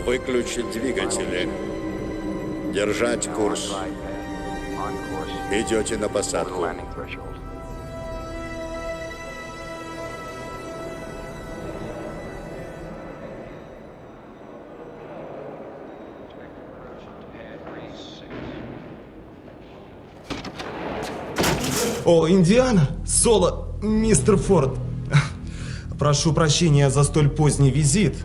Выключить двигатели. Держать курс. Идете на посадку. О, Индиана! Соло, мистер Форд. Прошу прощения за столь поздний визит.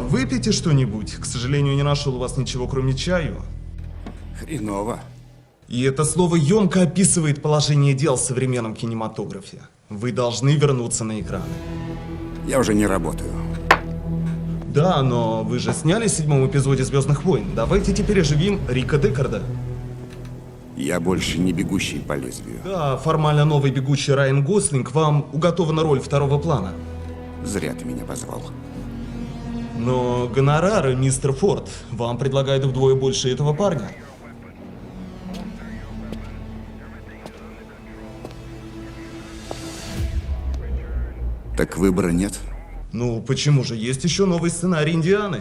Выпейте что-нибудь. К сожалению, не нашел у вас ничего, кроме чаю. Хреново. И это слово емко описывает положение дел в современном кинематографе. Вы должны вернуться на экраны. Я уже не работаю. Да, но вы же сняли в 7-м эпизоде «Звездных войн». Давайте теперь оживим Рика Декарда. Я больше не бегущий по лезвию. Да, формально новый бегущий Райан Гослинг, вам уготована роль второго плана. Зря ты меня позвал. Но гонорары, мистер Форд, вам предлагают вдвое больше этого парня. Так выбора нет? Ну, почему же? Есть еще новый сценарий Индианы.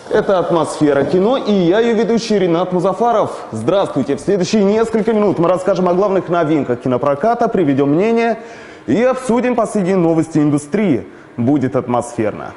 Это «Атмосфера кино» и я, ее ведущий Ринат Музафаров. Здравствуйте! В следующие несколько минут мы расскажем о главных новинках кинопроката, приведем мнение и обсудим последние новости индустрии. Будет атмосферно.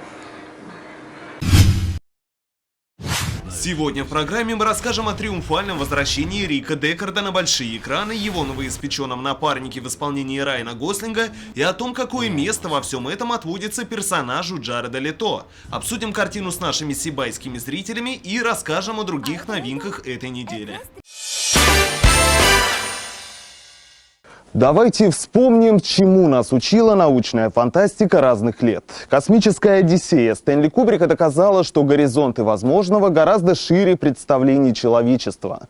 Сегодня в программе мы расскажем о триумфальном возвращении Рика Декарда на большие экраны, его новоиспеченном напарнике в исполнении Райана Гослинга и о том, какое место во всем этом отводится персонажу Джареда Лето. Обсудим картину с нашими сибайскими зрителями и расскажем о других новинках этой недели. Давайте вспомним, чему нас учила научная фантастика разных лет. Космическая Одиссея Стэнли Кубрика доказала, что горизонты возможного гораздо шире представлений человечества.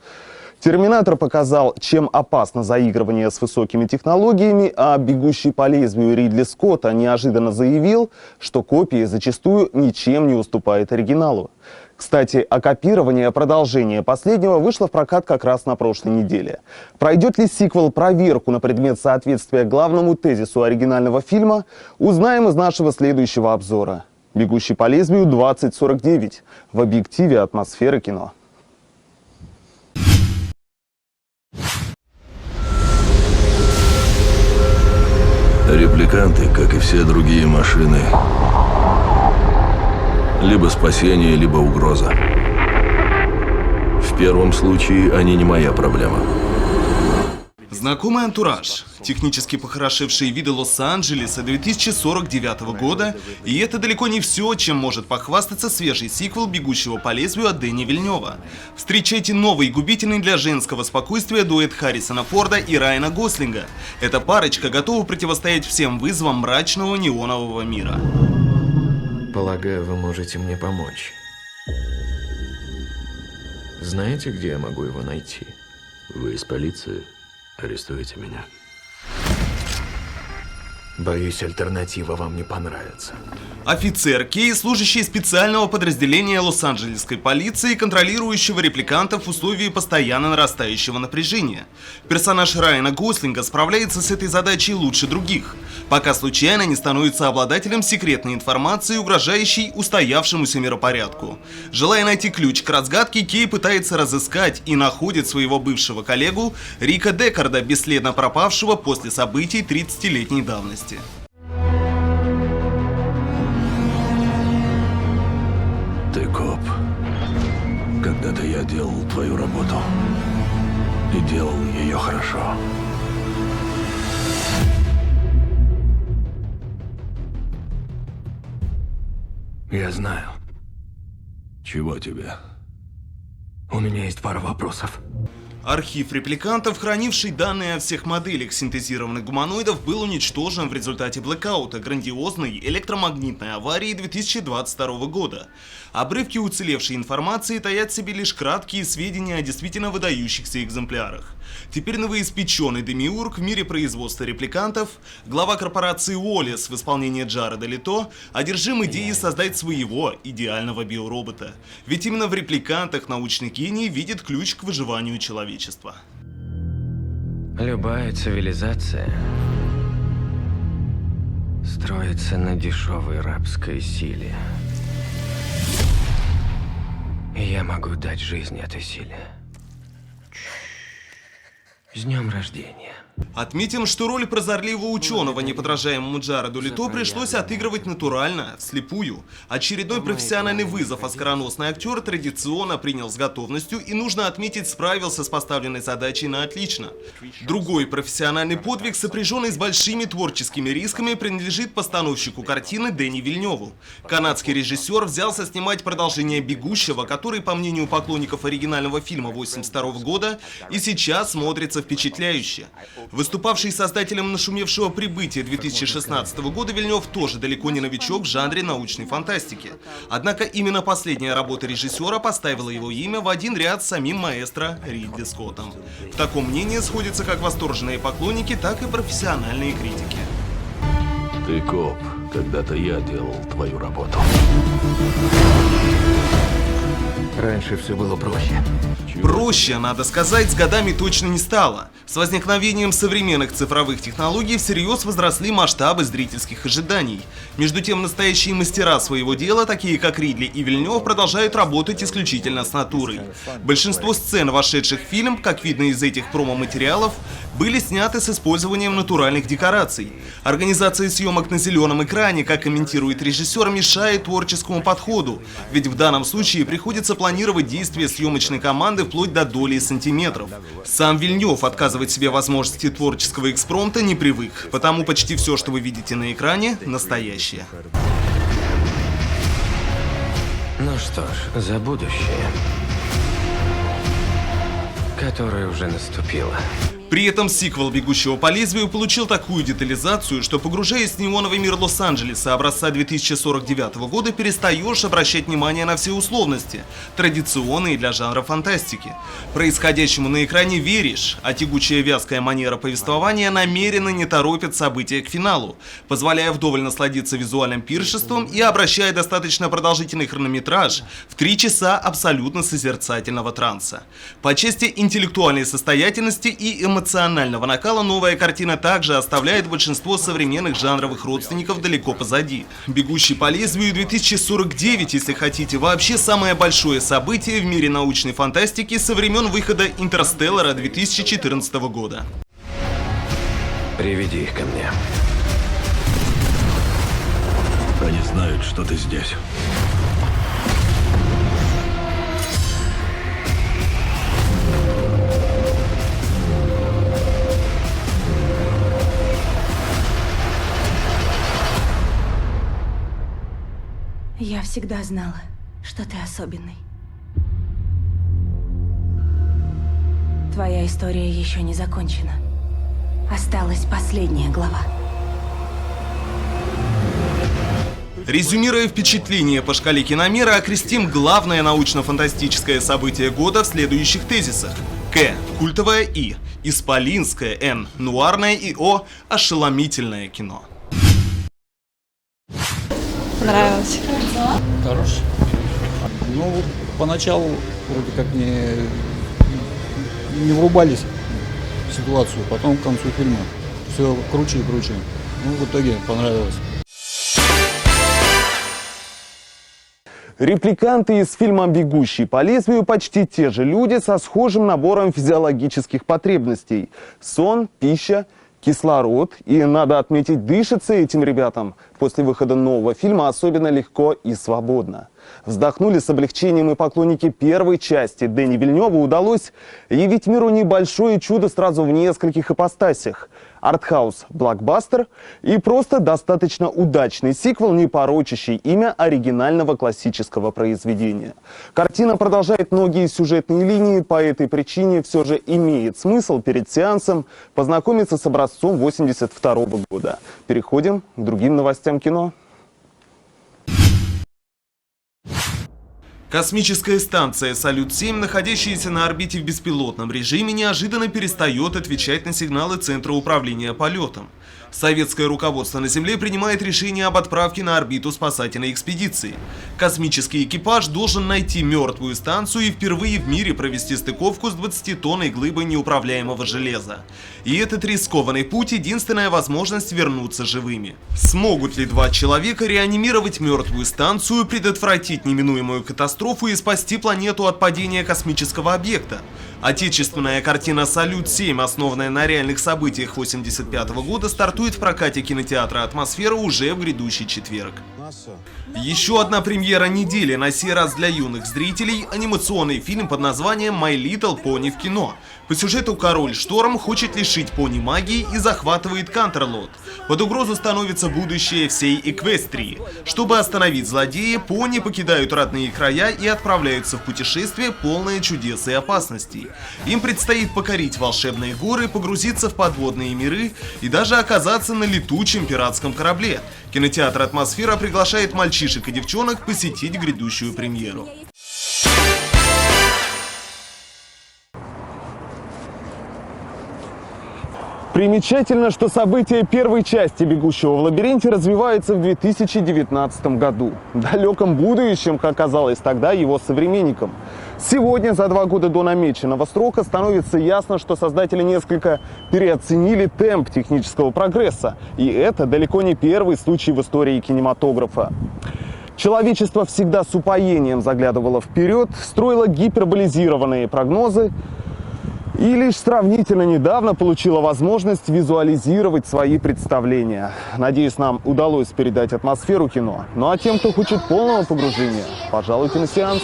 Терминатор показал, чем опасно заигрывание с высокими технологиями, а «Бегущий по лезвию» Ридли Скотта неожиданно заявил, что копия зачастую ничем не уступает оригиналу. Кстати, а копирование продолжения последнего вышло в прокат как раз на прошлой неделе. Пройдет ли сиквел проверку на предмет соответствия главному тезису оригинального фильма, узнаем из нашего следующего обзора. «Бегущий по лезвию» 2049 в объективе «Атмосферы кино». Репликанты, как и все другие машины, либо спасение, либо угроза. В первом случае они не моя проблема. Знакомый антураж, технически похорошевшие виды Лос-Анджелеса 2049 года, и это далеко не все, чем может похвастаться свежий сиквел «Бегущего по лезвию» от Дэни Вильнёва. Встречайте новый и губительный для женского спокойствия дуэт Харрисона Форда и Райана Гослинга. Эта парочка готова противостоять всем вызовам мрачного неонового мира. Полагаю, вы можете мне помочь. Знаете, где я могу его найти? Вы из полиции? Арестуете меня. Боюсь, альтернатива вам не понравится. Офицер Кей, служащий специального подразделения Лос-Анджелесской полиции, контролирующего репликантов в условии постоянно нарастающего напряжения. Персонаж Райана Гослинга справляется с этой задачей лучше других, пока случайно не становится обладателем секретной информации, угрожающей устоявшемуся миропорядку. Желая найти ключ к разгадке, Кей пытается разыскать и находит своего бывшего коллегу Рика Декарда, бесследно пропавшего после событий 30-летней давности. Ты коп. Когда-то я делал твою работу. И делал ее хорошо. Я знаю. Чего тебе? У меня есть пара вопросов. Архив репликантов, хранивший данные о всех моделях синтезированных гуманоидов, был уничтожен в результате блэкаута грандиозной электромагнитной аварии 2022 года. Обрывки уцелевшей информации таят в себе лишь краткие сведения о действительно выдающихся экземплярах. Теперь новоиспеченный демиург в мире производства репликантов, глава корпорации Уоллес в исполнении Джареда Лето, одержим идеей создать своего идеального биоробота. Ведь именно в репликантах научный гений видит ключ к выживанию человечества. Любая цивилизация строится на дешевой рабской силе. И я могу дать жизнь этой силе. С днем рождения. Отметим, что роль прозорливого ученого неподражаемому Джареду Лето пришлось отыгрывать натурально, вслепую. Очередной профессиональный вызов оскароносный актер традиционно принял с готовностью и, нужно отметить, справился с поставленной задачей на отлично. Другой профессиональный подвиг, сопряженный с большими творческими рисками, принадлежит постановщику картины Дени Вильневу. Канадский режиссер взялся снимать продолжение «Бегущего», который, по мнению поклонников оригинального фильма 1982 года, и сейчас смотрится впечатляюще. Выступавший создателем нашумевшего «Прибытия» 2016 года, Вильнев тоже далеко не новичок в жанре научной фантастики. Однако именно последняя работа режиссера поставила его имя в один ряд с самим маэстро Ридли Скоттом. В таком мнении сходятся как восторженные поклонники, так и профессиональные критики. Ты коп. Когда-то я делал твою работу. Раньше все было проще. Проще, надо сказать, с годами точно не стало. С возникновением современных цифровых технологий всерьез возросли масштабы зрительских ожиданий. Между тем, настоящие мастера своего дела, такие как Ридли и Вильнев, продолжают работать исключительно с натурой. Большинство сцен, вошедших в фильм, как видно из этих промо-материалов, были сняты с использованием натуральных декораций. Организация съемок на зеленом экране, как комментирует режиссер, мешает творческому подходу, ведь в данном случае приходится планировать действия съемочной команды вплоть до доли сантиметров. Сам Вильнев отказывать себе возможности творческого экспромта не привык, потому почти все, что вы видите на экране, настоящее. Ну что ж, за будущее, которое уже наступило. При этом сиквел «Бегущего по лезвию» получил такую детализацию, что, погружаясь в неоновый мир Лос-Анджелеса образца 2049 года, перестаешь обращать внимание на все условности, традиционные для жанра фантастики. Происходящему на экране веришь, а тягучая вязкая манера повествования намеренно не торопит события к финалу, позволяя вдоволь насладиться визуальным пиршеством и обращая достаточно продолжительный хронометраж в 3 часа абсолютно созерцательного транса. По части интеллектуальной состоятельности и эмоционального накала новая картина также оставляет большинство современных жанровых родственников далеко позади. «Бегущий по лезвию» 2049, если хотите, вообще самое большое событие в мире научной фантастики со времен выхода «Интерстеллара» 2014 года. Приведи их ко мне. Они знают, что ты здесь. Я всегда знала, что ты особенный. Твоя история еще не закончена. Осталась последняя глава. Резюмируя впечатления по шкале киномера, окрестим главное научно-фантастическое событие года в следующих тезисах. К. Культовое И. Исполинское. Н. Нуарное. И О. Ошеломительное кино. Понравилось. Хороший. Ну, поначалу вроде как не врубались в ситуацию, потом к концу фильма все круче и круче. Ну, в итоге понравилось. Репликанты из фильма «Бегущий по лезвию» почти те же люди со схожим набором физиологических потребностей. Сон, пища, кислород. И, надо отметить, дышится этим ребятам после выхода нового фильма особенно легко и свободно. Вздохнули с облегчением и поклонники первой части. Дени Вильневу удалось явить миру небольшое чудо сразу в нескольких ипостасях. артхаус-блокбастер и просто достаточно удачный сиквел, не порочащий имя оригинального классического произведения. Картина продолжает многие сюжетные линии, по этой причине все же имеет смысл перед сеансом познакомиться с образцом 1982 года. Переходим к другим новостям кино. Космическая станция «Салют-7», находящаяся на орбите в беспилотном режиме, неожиданно перестает отвечать на сигналы Центра управления полетом. Советское руководство на Земле принимает решение об отправке на орбиту спасательной экспедиции. Космический экипаж должен найти мертвую станцию и впервые в мире провести стыковку с 20-тонной глыбой неуправляемого железа. И этот рискованный путь – единственная возможность вернуться живыми. Смогут ли два человека реанимировать мертвую станцию, предотвратить неминуемую катастрофу и спасти планету от падения космического объекта? Отечественная картина «Салют-7», основанная на реальных событиях 1985 года, стартует в прокате кинотеатра «Атмосфера» уже в грядущий четверг. Еще одна премьера недели, на сей раз для юных зрителей – анимационный фильм под названием «My Little Pony» в кино. По сюжету король Шторм хочет лишить пони магии и захватывает Кантерлот. Под угрозу становится будущее всей Эквестрии. Чтобы остановить злодея, пони покидают родные края и отправляются в путешествие, полное чудес и опасностей. Им предстоит покорить волшебные горы, погрузиться в подводные миры и даже оказаться на летучем пиратском корабле. Кинотеатр «Атмосфера» приглашает мальчишек и девчонок посетить грядущую премьеру. Примечательно, что события первой части «Бегущего в лабиринте» развиваются в 2019 году. В далеком будущем, как казалось тогда его современникам. Сегодня, за 2 года до намеченного срока, становится ясно, что создатели несколько переоценили темп технического прогресса. И это далеко не первый случай в истории кинематографа. Человечество всегда с упоением заглядывало вперед, строило гиперболизированные прогнозы, и лишь сравнительно недавно получила возможность визуализировать свои представления. Надеюсь, нам удалось передать атмосферу кино. Ну а тем, кто хочет полного погружения, пожалуйте на сеанс.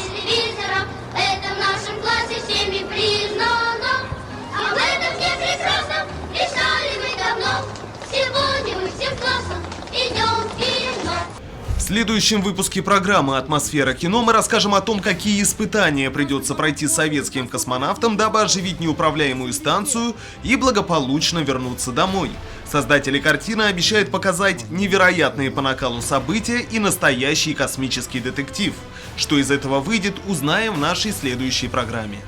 Это в нашем классе всеми признано. И в этом все прекрасно. Решали мы давно. Сегодня мы всем классом идем в кино. В следующем выпуске программы «Атмосфера кино» мы расскажем о том, какие испытания придется пройти советским космонавтам, дабы оживить неуправляемую станцию и благополучно вернуться домой. Создатели картины обещают показать невероятные по накалу события и настоящий космический детектив. Что из этого выйдет, узнаем в нашей следующей программе.